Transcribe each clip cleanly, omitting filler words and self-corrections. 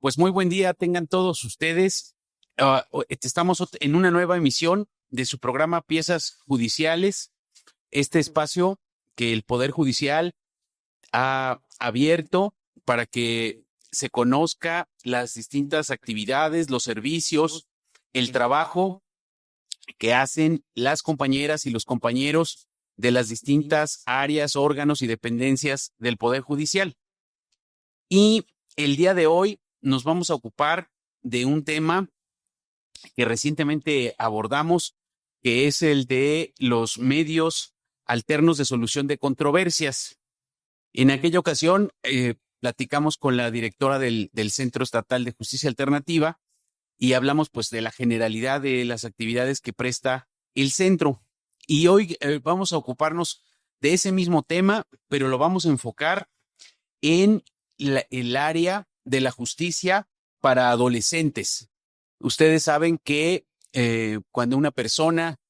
Pues muy buen día tengan todos ustedes. Estamos en una nueva emisión de su programa Piezas Judiciales, este espacio que el Poder Judicial ha abierto para que se conozca las distintas actividades, los servicios, el trabajo que hacen las compañeras y los compañeros de las distintas áreas, órganos y dependencias del Poder Judicial. Y el día de hoy nos vamos a ocupar de un tema que recientemente abordamos, que es el de los medios alternos de solución de controversias. En aquella ocasión platicamos con la directora del Centro Estatal de Justicia Alternativa y hablamos pues de la generalidad de las actividades que presta el centro. Y hoy vamos a ocuparnos de ese mismo tema, pero lo vamos a enfocar en el área de la justicia para adolescentes. Ustedes saben que cuando una persona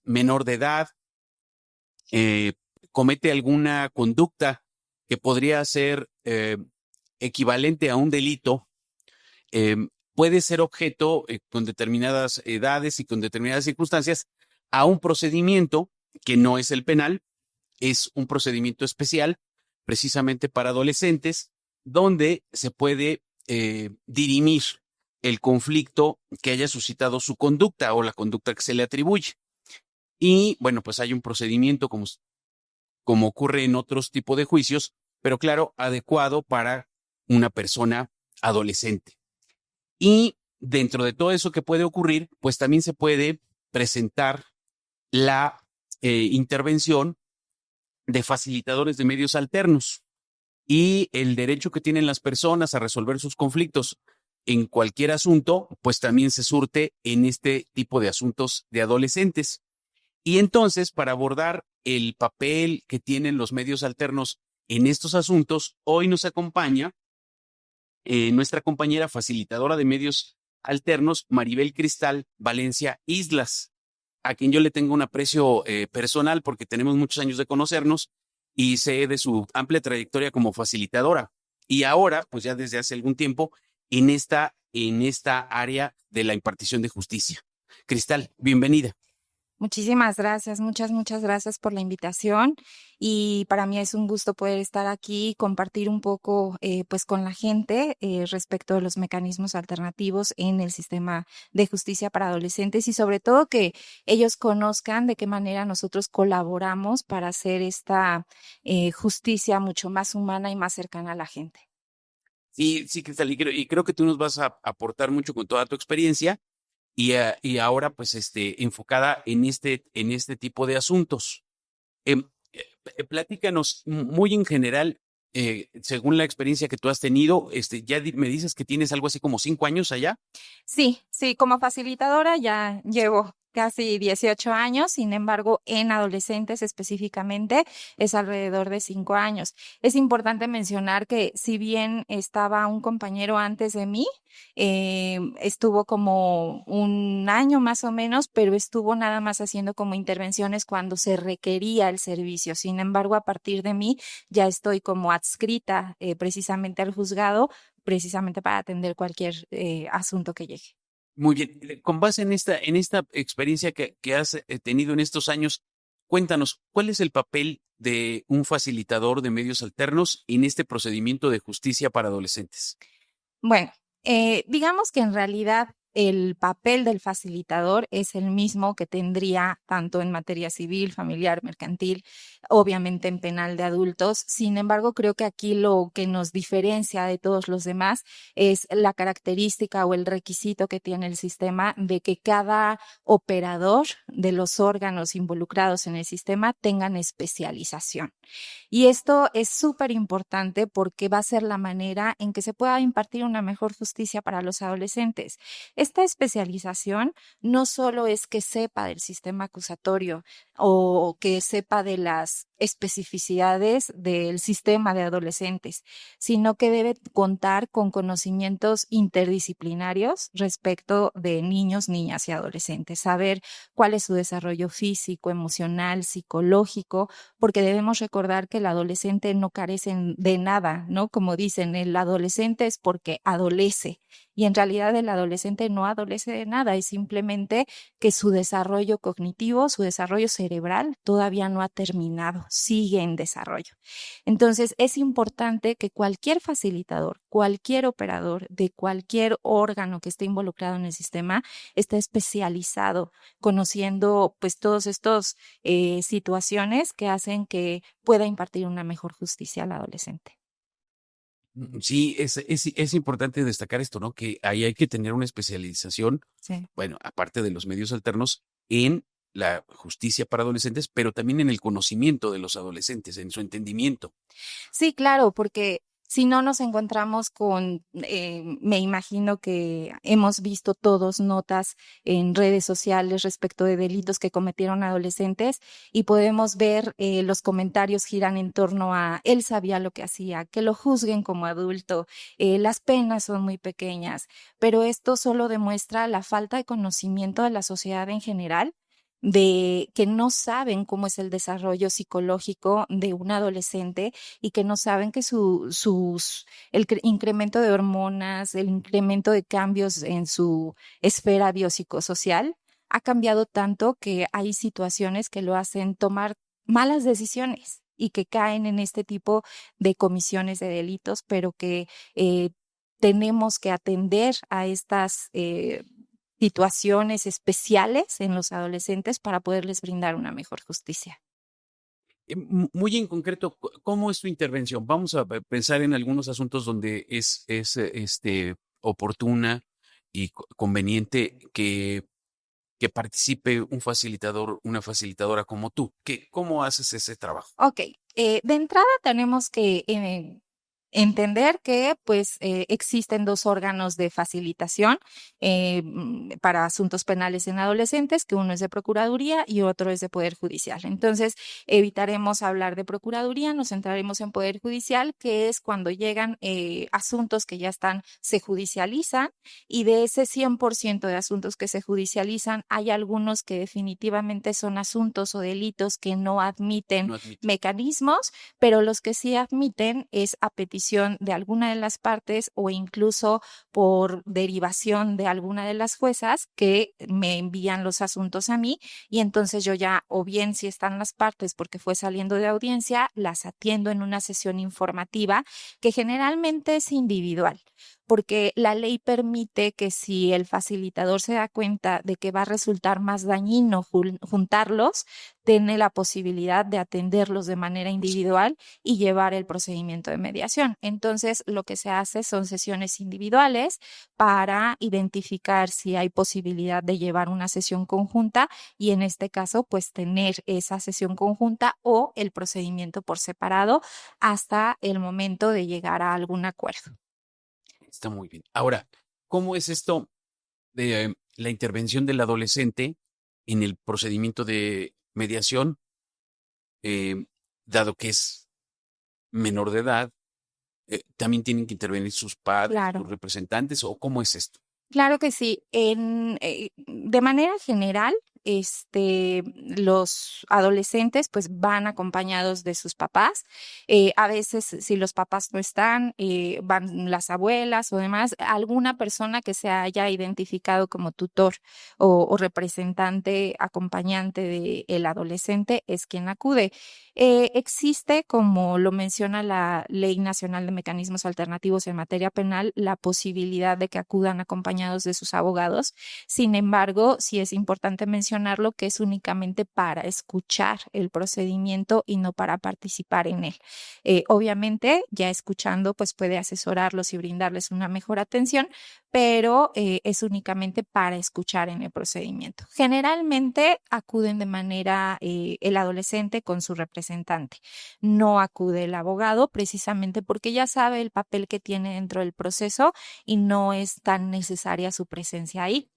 menor de edad comete alguna conducta que podría ser equivalente a un delito, puede ser objeto con determinadas edades y con determinadas circunstancias a un procedimiento que no es el penal, es un procedimiento especial precisamente para adolescentes, donde se puede dirimir el conflicto que haya suscitado su conducta o la conducta que se le atribuye. Y bueno, pues hay un procedimiento como ocurre en otros tipos de juicios, pero claro, adecuado para una persona adolescente. Y dentro de todo eso que puede ocurrir, pues también se puede presentar la intervención de facilitadores de medios alternos y el derecho que tienen las personas a resolver sus conflictos en cualquier asunto, pues también se surte en este tipo de asuntos de adolescentes. Y entonces, para abordar el papel que tienen los medios alternos en estos asuntos, hoy nos acompaña nuestra compañera facilitadora de medios alternos, Maribel Cristal Valencia Islas, a quien yo le tengo un aprecio personal porque tenemos muchos años de conocernos y sé de su amplia trayectoria como facilitadora. Y ahora, pues ya desde hace algún tiempo, en esta área de la impartición de justicia. Cristal, bienvenida. Muchísimas gracias, muchas gracias por la invitación y para mí es un gusto poder estar aquí y compartir un poco pues con la gente respecto de los mecanismos alternativos en el sistema de justicia para adolescentes y sobre todo que ellos conozcan de qué manera nosotros colaboramos para hacer esta justicia mucho más humana y más cercana a la gente. Sí, Cristal, y creo que tú nos vas a aportar mucho con toda tu experiencia. Y ahora pues enfocada en este tipo de asuntos. Platícanos muy en general, según la experiencia que tú has tenido, me dices que tienes algo así como 5 años allá. Sí, como facilitadora ya llevo casi 18 años, sin embargo, en adolescentes específicamente es alrededor de 5 años. Es importante mencionar que si bien estaba un compañero antes de mí, estuvo como un año más o menos, pero estuvo nada más haciendo como intervenciones cuando se requería el servicio. Sin embargo, a partir de mí ya estoy como adscrita precisamente al juzgado, precisamente para atender cualquier asunto que llegue. Muy bien, con base en esta experiencia que has tenido en estos años, cuéntanos, ¿cuál es el papel de un facilitador de medios alternos en este procedimiento de justicia para adolescentes? Bueno, digamos que en realidad el papel del facilitador es el mismo que tendría tanto en materia civil, familiar, mercantil, obviamente en penal de adultos. Sin embargo, creo que aquí lo que nos diferencia de todos los demás es la característica o el requisito que tiene el sistema de que cada operador de los órganos involucrados en el sistema tengan especialización. Y esto es súper importante porque va a ser la manera en que se pueda impartir una mejor justicia para los adolescentes. Esta especialización no solo es que sepa del sistema acusatorio o que sepa de las especificidades del sistema de adolescentes, sino que debe contar con conocimientos interdisciplinarios respecto de niños, niñas y adolescentes, saber cuál es su desarrollo físico, emocional, psicológico, porque debemos recordar que el adolescente no carece de nada, ¿no? Como dicen, el adolescente es porque adolece. Y en realidad el adolescente no adolece de nada, es simplemente que su desarrollo cognitivo, su desarrollo cerebral todavía no ha terminado, sigue en desarrollo. Entonces es importante que cualquier facilitador, cualquier operador de cualquier órgano que esté involucrado en el sistema esté especializado, conociendo pues todos estos situaciones que hacen que pueda impartir una mejor justicia al adolescente. Sí, es importante destacar esto, ¿no? Que ahí hay que tener una especialización, Sí. bueno, aparte de los medios alternos, en la justicia para adolescentes, pero también en el conocimiento de los adolescentes, en su entendimiento. Sí, claro, porque si no nos encontramos con, me imagino que hemos visto todos notas en redes sociales respecto de delitos que cometieron adolescentes y podemos ver los comentarios giran en torno a él sabía lo que hacía, que lo juzguen como adulto, las penas son muy pequeñas, pero esto solo demuestra la falta de conocimiento de la sociedad en general de que no saben cómo es el desarrollo psicológico de un adolescente y que no saben que incremento de hormonas, el incremento de cambios en su esfera biopsicosocial ha cambiado tanto que hay situaciones que lo hacen tomar malas decisiones y que caen en este tipo de comisiones de delitos, pero que tenemos que atender a estas situaciones especiales en los adolescentes para poderles brindar una mejor justicia. Muy en concreto, ¿cómo es tu intervención? Vamos a pensar en algunos asuntos donde oportuna y conveniente que participe un facilitador, una facilitadora como tú. ¿Cómo haces ese trabajo? Ok, de entrada tenemos que entender que pues existen dos órganos de facilitación para asuntos penales en adolescentes, que uno es de Procuraduría y otro es de Poder Judicial. Entonces, evitaremos hablar de Procuraduría, nos centraremos en Poder Judicial, que es cuando llegan asuntos que ya se judicializan y de ese 100% de asuntos que se judicializan, hay algunos que definitivamente son asuntos o delitos que no admiten No admito. mecanismos, pero los que sí admiten es a petición de alguna de las partes o incluso por derivación de alguna de las juezas que me envían los asuntos a mí y entonces yo ya o bien si están las partes porque fue saliendo de audiencia, las atiendo en una sesión informativa que generalmente es individual, porque la ley permite que si el facilitador se da cuenta de que va a resultar más dañino juntarlos, tiene la posibilidad de atenderlos de manera individual y llevar el procedimiento de mediación. Entonces, lo que se hace son sesiones individuales para identificar si hay posibilidad de llevar una sesión conjunta y en este caso, pues tener esa sesión conjunta o el procedimiento por separado hasta el momento de llegar a algún acuerdo. Está muy bien. Ahora, ¿cómo es esto de la intervención del adolescente en el procedimiento de mediación, eh, dado que es menor de edad? ¿También tienen que intervenir sus padres, sus Claro. representantes, o cómo es esto? Claro que sí. De manera general, los adolescentes pues van acompañados de sus papás. A veces, si los papás no están, van las abuelas o demás, alguna persona que se haya identificado como tutor o representante, acompañante del adolescente es quien acude. Existe, como lo menciona la Ley Nacional de Mecanismos Alternativos en materia penal, la posibilidad de que acudan acompañados de sus abogados. Sin embargo, sí es importante mencionarlo que es únicamente para escuchar el procedimiento y no para participar en él. Obviamente, ya escuchando, pues puede asesorarlos y brindarles una mejor atención, pero es únicamente para escuchar en el procedimiento. Generalmente acuden de manera el adolescente con su representante. No acude el abogado precisamente porque ya sabe el papel que tiene dentro del proceso y no es tan necesaria su presencia ahí.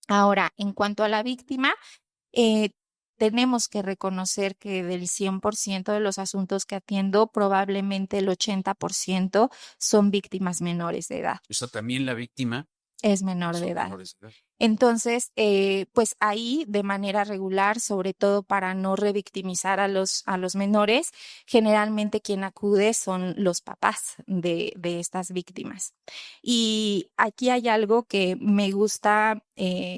Ahora, en cuanto a la víctima, eh, tenemos que reconocer que del 100% de los asuntos que atiendo, probablemente el 80% son víctimas menores de edad. O sea, también la víctima Es menor de son edad. menores de edad. Entonces, pues ahí de manera regular, sobre todo para no revictimizar a los menores, generalmente quien acude son los papás de estas víctimas. Y aquí hay algo que me gusta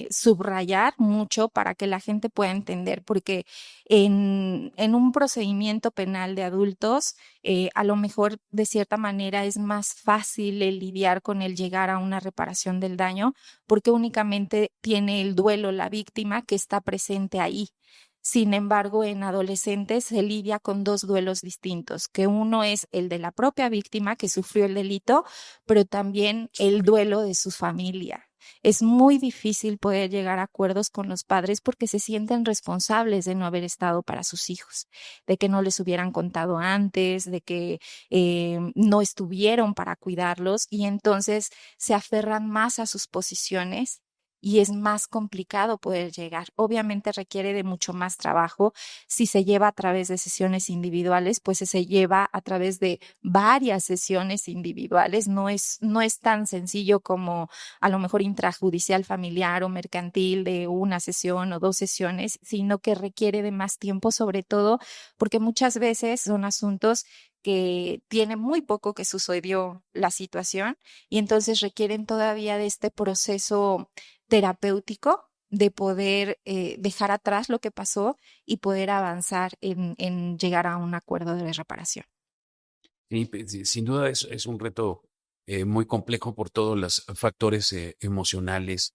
subrayar mucho para que la gente pueda entender, porque en un procedimiento penal de adultos, a lo mejor de cierta manera es más fácil el lidiar con el llegar a una reparación del daño, porque únicamente tiene el duelo la víctima que está presente ahí. Sin embargo, en adolescentes se lidia con dos duelos distintos, que uno es el de la propia víctima que sufrió el delito, pero también el duelo de su familia. Es muy difícil poder llegar a acuerdos con los padres porque se sienten responsables de no haber estado para sus hijos, de que no les hubieran contado antes, de que no estuvieron para cuidarlos y entonces se aferran más a sus posiciones y es más complicado poder llegar. Obviamente requiere de mucho más trabajo. Si se lleva a través de sesiones individuales, pues se lleva a través de varias sesiones individuales. No es tan sencillo como a lo mejor intrajudicial familiar o mercantil de una sesión o dos sesiones, sino que requiere de más tiempo, sobre todo porque muchas veces son asuntos que tiene muy poco que sucedió la situación y entonces requieren todavía de este proceso terapéutico de poder dejar atrás lo que pasó y poder avanzar en llegar a un acuerdo de reparación. Sí, sin duda es un reto muy complejo por todos los factores emocionales,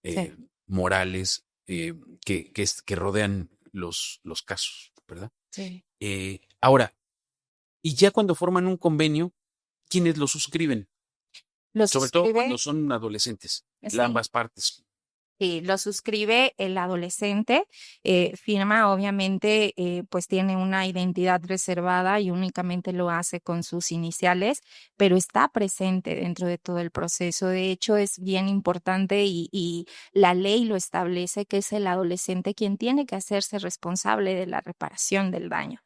Sí. morales, que rodean los casos, ¿verdad? Sí. Ahora, y ya cuando forman un convenio, ¿quiénes lo suscriben? Lo Sobre todo cuando suscribe, son adolescentes, sí. ambas partes. Sí, lo suscribe el adolescente, firma, obviamente, pues tiene una identidad reservada y únicamente lo hace con sus iniciales, pero está presente dentro de todo el proceso. De hecho, es bien importante y la ley lo establece que es el adolescente quien tiene que hacerse responsable de la reparación del daño.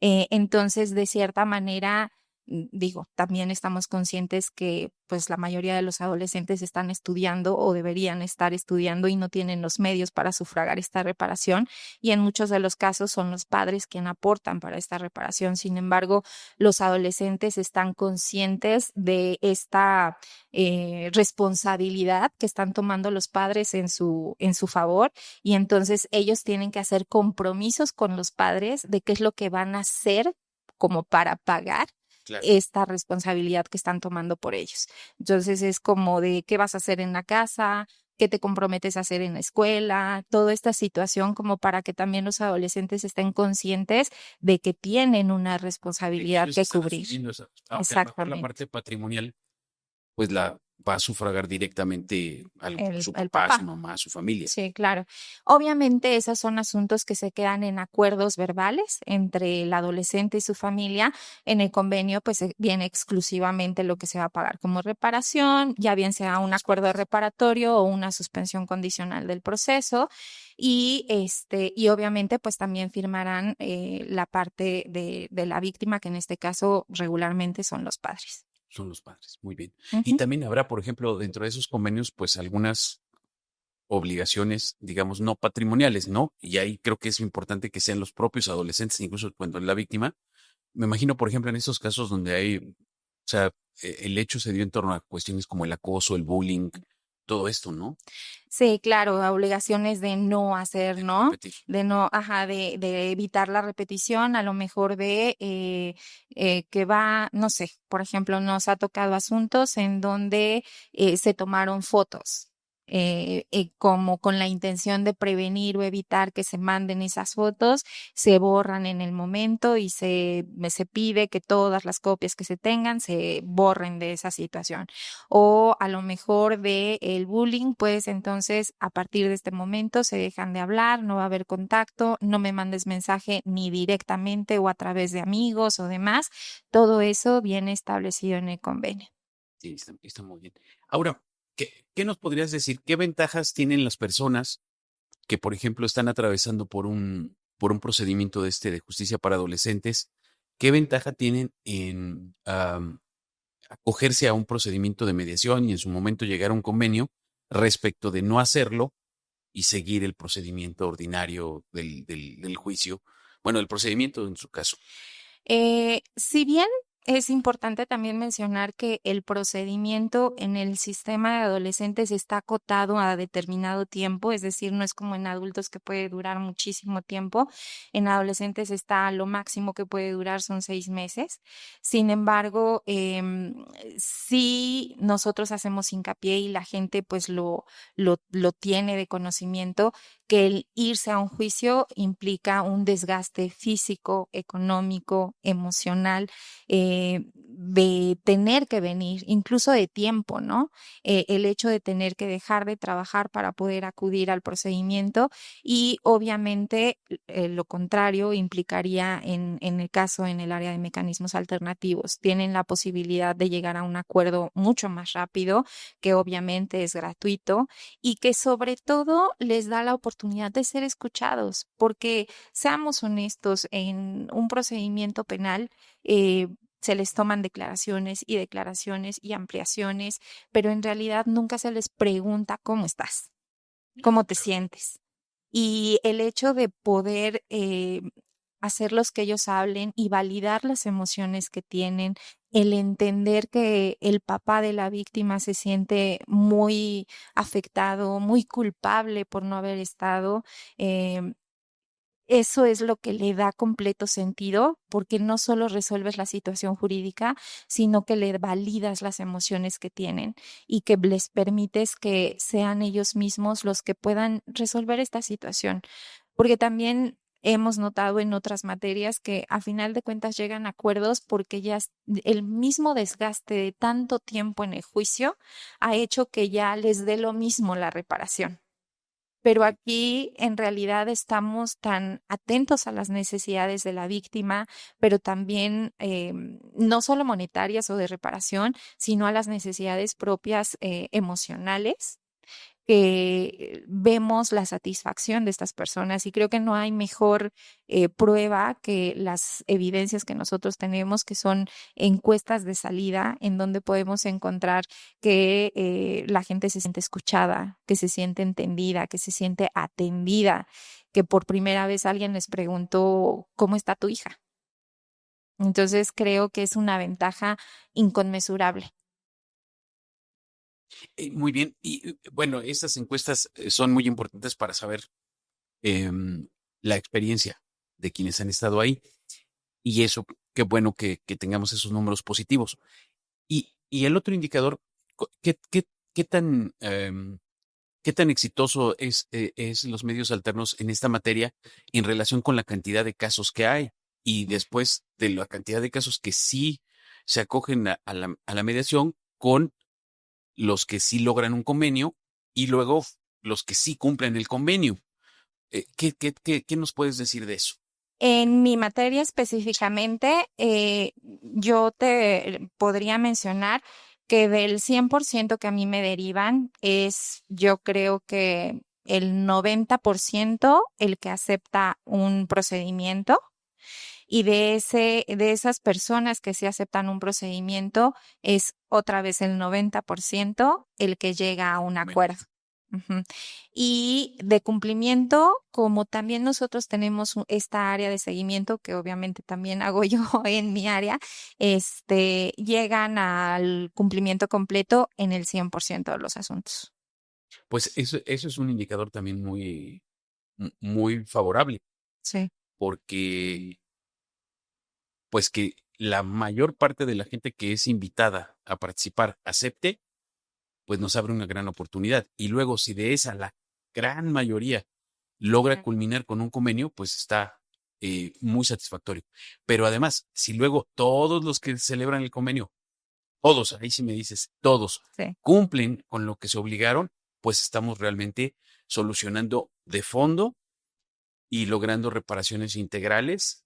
Entonces, de cierta manera, digo, también estamos conscientes que pues la mayoría de los adolescentes están estudiando o deberían estar estudiando y no tienen los medios para sufragar esta reparación y en muchos de los casos son los padres quienes aportan para esta reparación. Sin embargo, los adolescentes están conscientes de esta responsabilidad que están tomando los padres en su favor y entonces ellos tienen que hacer compromisos con los padres de qué es lo que van a hacer como para pagar Claro. esta responsabilidad que están tomando por ellos. Entonces es como de qué vas a hacer en la casa, qué te comprometes a hacer en la escuela, toda esta situación como para que también los adolescentes estén conscientes de que tienen una responsabilidad Ellos que están cubrir. asumiendo esa, aunque a lo mejor la Exactamente. parte patrimonial, pues la va a sufragar directamente su El papá, su papá. mamá, su familia. Sí, claro. Obviamente, esos son asuntos que se quedan en acuerdos verbales entre el adolescente y su familia. En el convenio, pues viene exclusivamente lo que se va a pagar como reparación, ya bien sea un acuerdo reparatorio o una suspensión condicional del proceso. Y obviamente, pues también firmarán la parte de la víctima, que en este caso regularmente son los padres. Son los padres, muy bien. Y Ujú. también habrá, por ejemplo, dentro de esos convenios, pues algunas obligaciones, digamos, no patrimoniales, ¿no? Y ahí creo que es importante que sean los propios adolescentes, incluso cuando es la víctima. Me imagino, por ejemplo, en esos casos donde hay, o sea, el hecho se dio en torno a cuestiones como el acoso, el bullying, todo esto, ¿no? Sí, claro, obligaciones de no hacer, De no ¿no? repetir. De no, ajá, de evitar la repetición, a lo mejor de que va, no sé, por ejemplo, nos ha tocado asuntos en donde se tomaron fotos. Como con la intención de prevenir o evitar que se manden esas fotos, se borran en el momento y se pide que todas las copias que se tengan se borren de esa situación o a lo mejor de el bullying, pues entonces a partir de este momento se dejan de hablar, no va a haber contacto, no me mandes mensaje ni directamente o a través de amigos o demás. Todo eso viene establecido en el convenio. Sí, está muy bien. Ahora, ¿qué nos podrías decir? ¿Qué ventajas tienen las personas que, por ejemplo, están atravesando por un procedimiento de justicia para adolescentes, ¿qué ventaja tienen en acogerse a un procedimiento de mediación y en su momento llegar a un convenio respecto de no hacerlo y seguir el procedimiento ordinario del juicio? Bueno, el procedimiento en su caso. Si bien es importante también mencionar que el procedimiento en el sistema de adolescentes está acotado a determinado tiempo, es decir, no es como en adultos que puede durar muchísimo tiempo. En adolescentes está lo máximo que puede durar son 6 meses. Sin embargo, sí nosotros hacemos hincapié y la gente pues lo tiene de conocimiento que el irse a un juicio implica un desgaste físico, económico, emocional, de tener que venir, incluso de tiempo, ¿no? El hecho de tener que dejar de trabajar para poder acudir al procedimiento y obviamente lo contrario implicaría en el caso en el área de mecanismos alternativos. Tienen la posibilidad de llegar a un acuerdo mucho más rápido, que obviamente es gratuito y que sobre todo les da la oportunidad de ser escuchados, porque seamos honestos, en un procedimiento penal se les toman declaraciones y ampliaciones, pero en realidad nunca se les pregunta cómo estás, cómo te sientes. Y el hecho de poder hacerlos que ellos hablen y validar las emociones que tienen, el entender que el papá de la víctima se siente muy afectado, muy culpable por no haber estado, eso es lo que le da completo sentido, porque no solo resuelves la situación jurídica, sino que le validas las emociones que tienen y que les permites que sean ellos mismos los que puedan resolver esta situación. Porque también hemos notado en otras materias que a final de cuentas llegan a acuerdos porque ya el mismo desgaste de tanto tiempo en el juicio ha hecho que ya les dé lo mismo la reparación. Pero aquí en realidad estamos tan atentos a las necesidades de la víctima, pero también no solo monetarias o de reparación, sino a las necesidades propias emocionales que vemos la satisfacción de estas personas y creo que no hay mejor prueba que las evidencias que nosotros tenemos, que son encuestas de salida, en donde podemos encontrar que la gente se siente escuchada, que se siente entendida, que se siente atendida, que por primera vez alguien les preguntó, ¿cómo está tu hija? Entonces creo que es una ventaja inconmensurable. Muy bien. Y bueno, estas encuestas son muy importantes para saber la experiencia de quienes han estado ahí. Y eso, qué bueno que tengamos esos números positivos. Y el otro indicador, qué tan, qué tan exitoso es los medios alternos en esta materia en relación con la cantidad de casos que hay? Y después de la cantidad de casos que sí se acogen a la mediación con los que sí logran un convenio y luego los que sí cumplen el convenio. ¿Qué nos puedes decir de eso? En mi materia específicamente, yo te podría mencionar que del 100% que a mí me derivan yo creo que el 90% el que acepta un procedimiento y de esas personas que sí aceptan un procedimiento es otra vez el 90% el que llega a un Bueno, acuerdo. Ujú. Y de cumplimiento, como también nosotros tenemos esta área de seguimiento, que obviamente también hago yo en mi área, llegan al cumplimiento completo en el 100% de los asuntos. pues eso es un indicador también muy favorable, Sí. porque pues que la mayor parte de la gente que es invitada a participar acepte, pues nos abre una gran oportunidad. Y luego, si de esa la gran mayoría logra Ujú. culminar con un convenio, pues está muy satisfactorio. Pero además, si luego todos los que celebran el convenio, todos, ahí sí me dices, todos Sí. cumplen con lo que se obligaron, pues estamos realmente solucionando de fondo y logrando reparaciones integrales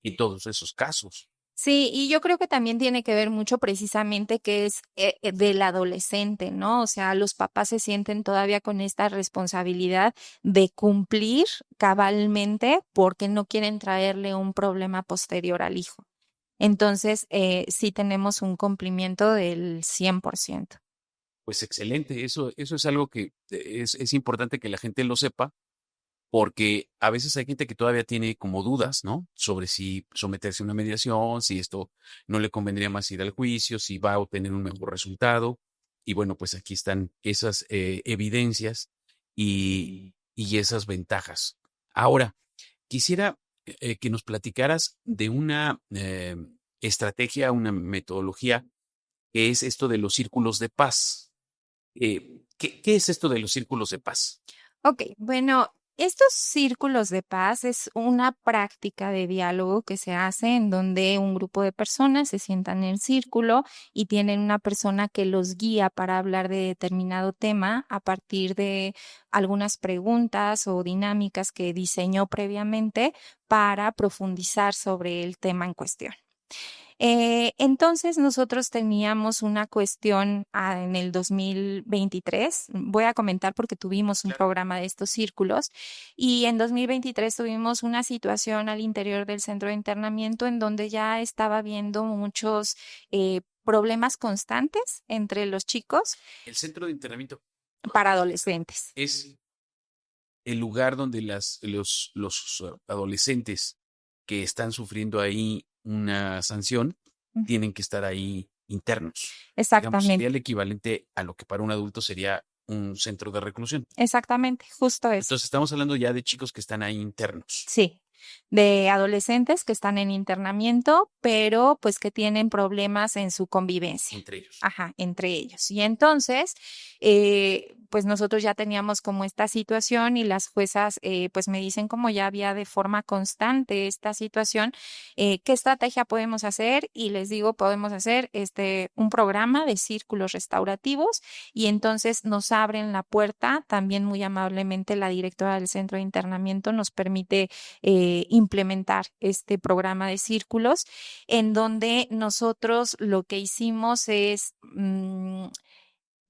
en todos esos casos. Sí, y yo creo que también tiene que ver mucho precisamente que es del adolescente, ¿no? O sea, los papás se sienten todavía con esta responsabilidad de cumplir cabalmente porque no quieren traerle un problema posterior al hijo. Entonces, sí tenemos un cumplimiento del 100%. Pues excelente, eso es algo que es importante que la gente lo sepa, porque a veces hay gente que todavía tiene como dudas, ¿no? Sobre si someterse a una mediación, si esto no le convendría más ir al juicio, si va a obtener un mejor resultado. Y bueno, pues aquí están esas evidencias y esas ventajas. Ahora, quisiera que nos platicaras de una estrategia, una metodología, que es esto de los círculos de paz. ¿Qué es esto de los círculos de paz? Ok, bueno, estos círculos de paz es una práctica de diálogo que se hace en donde un grupo de personas se sientan en círculo y tienen una persona que los guía para hablar de determinado tema a partir de algunas preguntas o dinámicas que diseñó previamente para profundizar sobre el tema en cuestión. Entonces nosotros teníamos una cuestión en el 2023. Voy a comentar porque tuvimos un Claro. programa de estos círculos y en 2023 tuvimos una situación al interior del centro de internamiento en donde ya estaba habiendo muchos problemas constantes entre los chicos El centro de internamiento para adolescentes. es el lugar donde los adolescentes que están sufriendo ahí una sanción Ujú. tienen que estar ahí internos. Digamos, sería Exactamente, el equivalente a lo que para un adulto sería un centro de reclusión. exactamente, justo eso. Entonces, estamos hablando ya de chicos que están ahí internos Sí, de adolescentes que están en internamiento, pero pues que tienen problemas en su convivencia. entre ellos. Ajá, entre ellos. Y entonces, pues nosotros ya teníamos como esta situación y las juezas pues me dicen como ya había de forma constante esta situación, ¿qué estrategia podemos hacer? Y les digo, podemos hacer un programa de círculos restaurativos y entonces nos abren la puerta, también muy amablemente la directora del centro de internamiento nos permite implementar este programa de círculos en donde nosotros lo que hicimos es,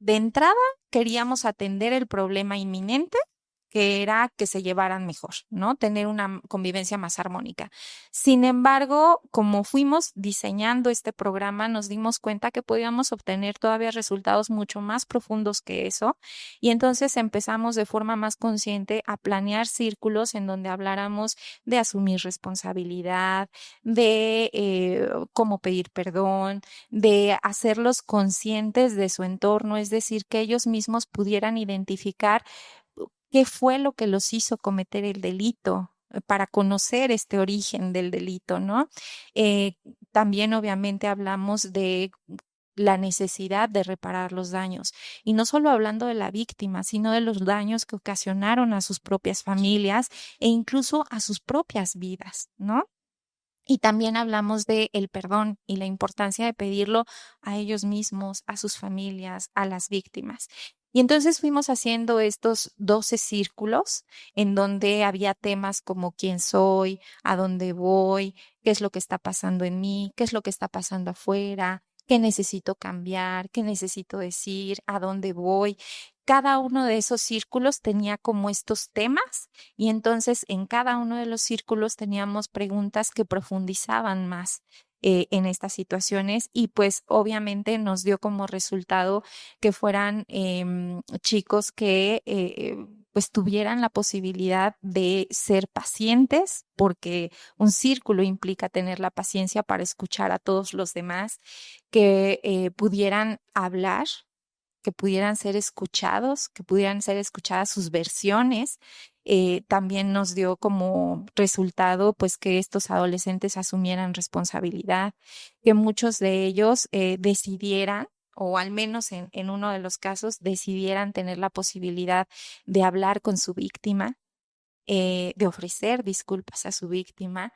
de entrada, queríamos atender el problema inminente que era que se llevaran mejor, ¿no? Tener una convivencia más armónica. Sin embargo, como fuimos diseñando este programa, nos dimos cuenta que podíamos obtener todavía resultados mucho más profundos que eso. Y entonces empezamos de forma más consciente a planear círculos en donde habláramos de asumir responsabilidad, de cómo pedir perdón, de hacerlos conscientes de su entorno, es decir, que ellos mismos pudieran identificar qué fue lo que los hizo cometer el delito para conocer este origen del delito, ¿no? Eh, También obviamente hablamos de la necesidad de reparar los daños. Y no solo hablando de la víctima, sino de los daños que ocasionaron a sus propias familias e incluso a sus propias vidas, ¿no? Y también hablamos de el perdón y la importancia de pedirlo a ellos mismos, a sus familias, a las víctimas. Y entonces fuimos haciendo estos 12 círculos en donde había temas como quién soy, a dónde voy, qué es lo que está pasando en mí, qué es lo que está pasando afuera, qué necesito cambiar, qué necesito decir, a dónde voy. Cada uno de esos círculos tenía como estos temas y entonces en cada uno de los círculos teníamos preguntas que profundizaban más en estas situaciones y pues obviamente nos dio como resultado que fueran chicos que pues tuvieran la posibilidad de ser pacientes, porque un círculo implica tener la paciencia para escuchar a todos los demás, que pudieran hablar, que pudieran ser escuchados, que pudieran ser escuchadas sus versiones. También nos dio como resultado pues que estos adolescentes asumieran responsabilidad, que muchos de ellos decidieran o al menos en uno de los casos decidieran tener la posibilidad de hablar con su víctima, de ofrecer disculpas a su víctima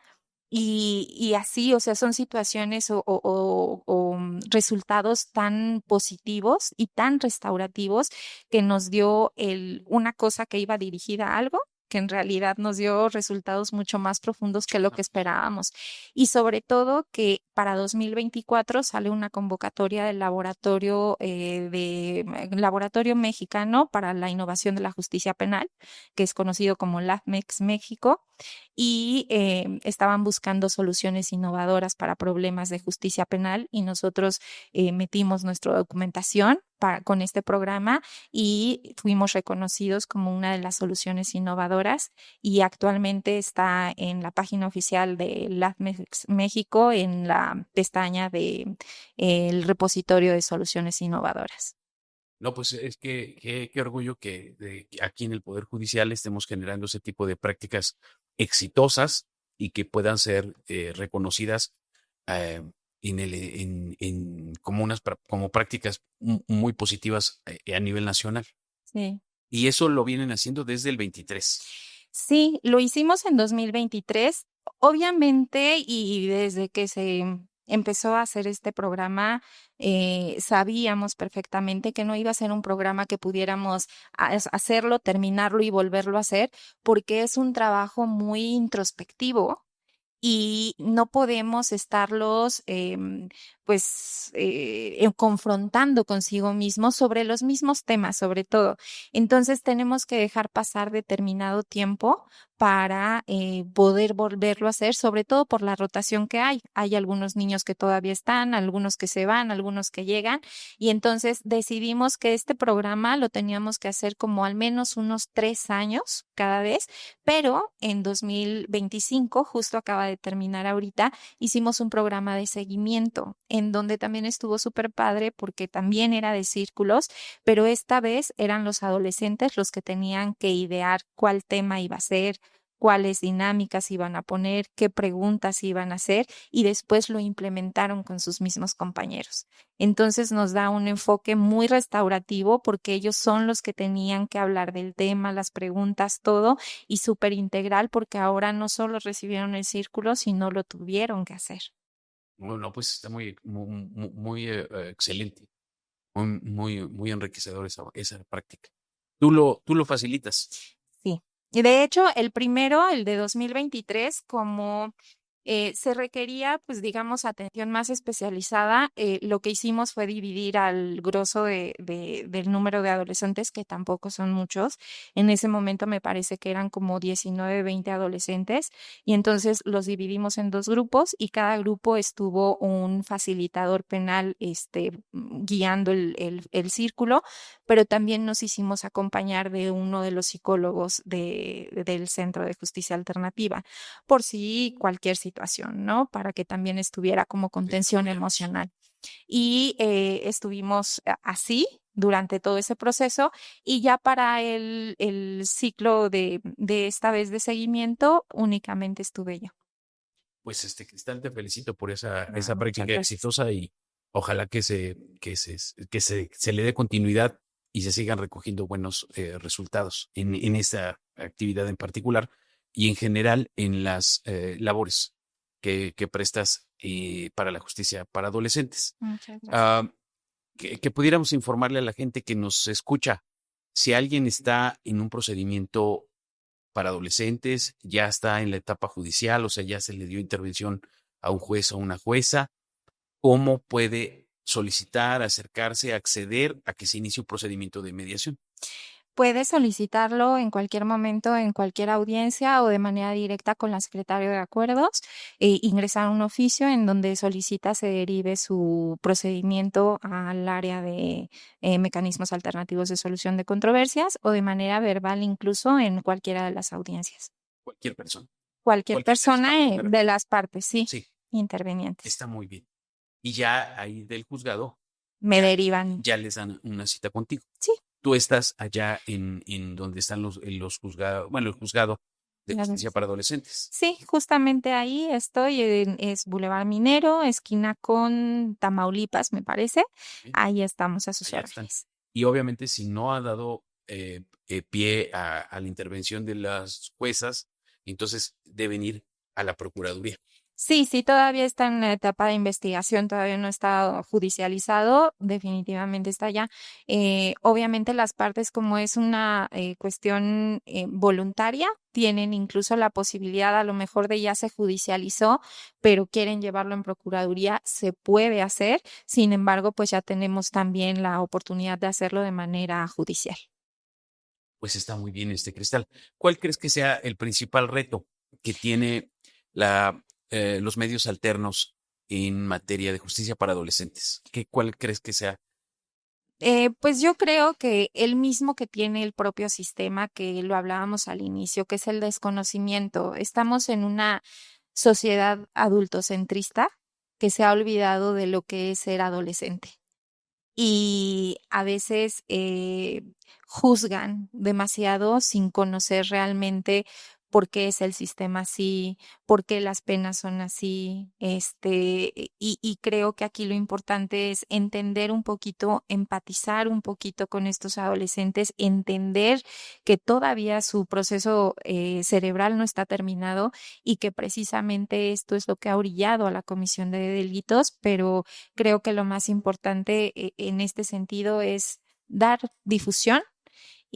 y así, o sea, son situaciones o resultados tan positivos y tan restaurativos que nos dio una cosa que iba dirigida a algo que en realidad nos dio resultados mucho más profundos que lo que esperábamos. Y sobre todo que para 2024 sale una convocatoria del Laboratorio Mexicano para la Innovación de la Justicia Penal, que es conocido como LAFMEX México, y estaban buscando soluciones innovadoras para problemas de justicia penal y nosotros metimos nuestra documentación con este programa y fuimos reconocidos como una de las soluciones innovadoras y actualmente está en la página oficial de LAFMEX México en la pestaña de el repositorio de soluciones innovadoras. No, pues es que qué orgullo que aquí en el Poder Judicial estemos generando ese tipo de prácticas exitosas y que puedan ser reconocidas eh, como como prácticas muy positivas a nivel nacional. Sí. Y eso lo vienen haciendo desde el 23. Sí, lo hicimos en 2023. Obviamente, y desde que se empezó a hacer este programa, sabíamos perfectamente que no iba a ser un programa que pudiéramos hacerlo, terminarlo y volverlo a hacer, porque es un trabajo muy introspectivo y no podemos estarlos confrontando consigo mismos sobre los mismos temas, sobre todo. Entonces tenemos que dejar pasar determinado tiempo para poder volverlo a hacer, sobre todo por la rotación que hay. Hay algunos niños que todavía están, algunos que se van, algunos que llegan, y entonces decidimos que este programa lo teníamos que hacer como al menos unos 3 años cada vez, pero en 2025, justo acaba de terminar ahorita, hicimos un programa de seguimiento en donde también estuvo súper padre porque también era de círculos, pero esta vez eran los adolescentes los que tenían que idear cuál tema iba a ser, cuáles dinámicas iban a poner, qué preguntas iban a hacer y después lo implementaron con sus mismos compañeros. Entonces nos da un enfoque muy restaurativo porque ellos son los que tenían que hablar del tema, las preguntas, todo y súper integral porque ahora no solo recibieron el círculo, sino lo tuvieron que hacer. Bueno, pues está muy excelente, muy enriquecedor esa práctica. Tú lo facilitas. Sí. Y de hecho, el primero, el de 2023, como se requería, pues digamos, atención más especializada, lo que hicimos fue dividir al grosso del número de adolescentes, que tampoco son muchos. En ese momento me parece que eran como 19, 20 adolescentes, y entonces los dividimos en dos grupos y cada grupo estuvo un facilitador penal guiando el círculo, pero también nos hicimos acompañar de uno de los psicólogos del Centro de Justicia Alternativa, por si cualquier situación, ¿no? Para que también estuviera como contención emocional. Y estuvimos así durante todo ese proceso y ya para el ciclo de esta vez de seguimiento únicamente estuve yo. Pues Cristal, te felicito por esa Muchas práctica gracias. exitosa y ojalá se le dé continuidad y se sigan recogiendo buenos resultados en esta actividad en particular y en general en las labores que prestas para la justicia para adolescentes. Muchas gracias. Ah, que pudiéramos informarle a la gente que nos escucha si alguien está en un procedimiento para adolescentes, ya está en la etapa judicial, o sea, ya se le dio intervención a un juez o una jueza, ¿cómo puede solicitar, acercarse, acceder a que se inicie un procedimiento de mediación? Puede solicitarlo en cualquier momento, en cualquier audiencia o de manera directa con la secretaria de acuerdos, ingresar un oficio en donde solicita se derive su procedimiento al área de mecanismos alternativos de solución de controversias o de manera verbal incluso en cualquiera de las audiencias. Cualquier persona, Cualquier cualquier de las persona partes, ¿verdad? de las partes, sí, Sí, intervenientes. está muy bien. Y ya ahí del juzgado, Me derivan. ya les dan una cita contigo. Sí, Tú estás allá en donde están los juzgados, bueno, el juzgado de justicia gracias. para adolescentes. Sí, justamente ahí estoy, es Boulevard Minero, esquina con Tamaulipas, me parece. Bien, Ahí estamos a sus allá están. órdenes. Y obviamente si no ha dado pie a la intervención de las juezas, entonces deben ir a la Procuraduría. Sí, sí, todavía está en la etapa de investigación, todavía no está judicializado, definitivamente está ya. Obviamente las partes, como es una cuestión voluntaria, tienen incluso la posibilidad a lo mejor de ya se judicializó, pero quieren llevarlo en procuraduría, se puede hacer. Sin embargo, pues ya tenemos también la oportunidad de hacerlo de manera judicial. Pues está muy bien, Cristal. ¿Cuál crees que sea el principal reto que tiene los medios alternos en materia de justicia para adolescentes? ¿Cuál crees que sea? Pues yo creo que el mismo que tiene el propio sistema, que lo hablábamos al inicio, que es el desconocimiento. Estamos en una sociedad adultocentrista que se ha olvidado de lo que es ser adolescente y a veces juzgan demasiado sin conocer realmente por qué es el sistema así, por qué las penas son así, y creo que aquí lo importante es entender un poquito, empatizar un poquito con estos adolescentes, entender que todavía su proceso cerebral no está terminado y que precisamente esto es lo que ha orillado a la comisión de delitos, pero creo que lo más importante en este sentido es dar difusión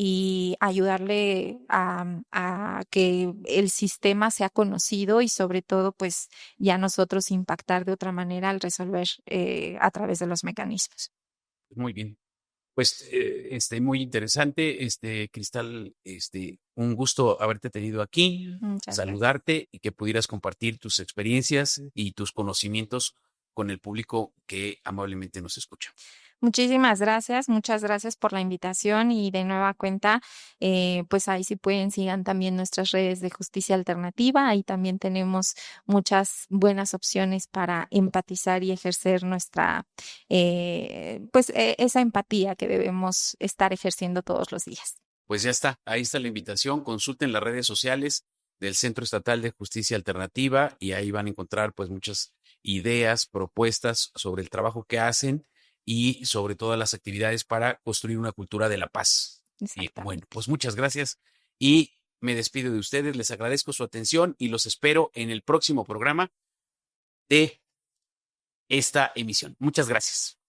y ayudarle a que el sistema sea conocido y sobre todo, pues ya nosotros impactar de otra manera al resolver a través de los mecanismos. Muy bien. Pues muy interesante, Cristal, un gusto haberte tenido aquí, Muchas gracias. saludarte y que pudieras compartir tus experiencias y tus conocimientos con el público que amablemente nos escucha. Muchísimas gracias, muchas gracias por la invitación y de nueva cuenta, pues ahí sí pueden sigan también nuestras redes de justicia alternativa, ahí también tenemos muchas buenas opciones para empatizar y ejercer nuestra, esa empatía que debemos estar ejerciendo todos los días. Pues ya está, ahí está la invitación, consulten las redes sociales del Centro Estatal de Justicia Alternativa y ahí van a encontrar pues muchas ideas, propuestas sobre el trabajo que hacen y sobre todas las actividades para construir una cultura de la paz. Y bueno, Exactamente. pues muchas gracias y me despido de ustedes, les agradezco su atención y los espero en el próximo programa de esta emisión. Muchas gracias.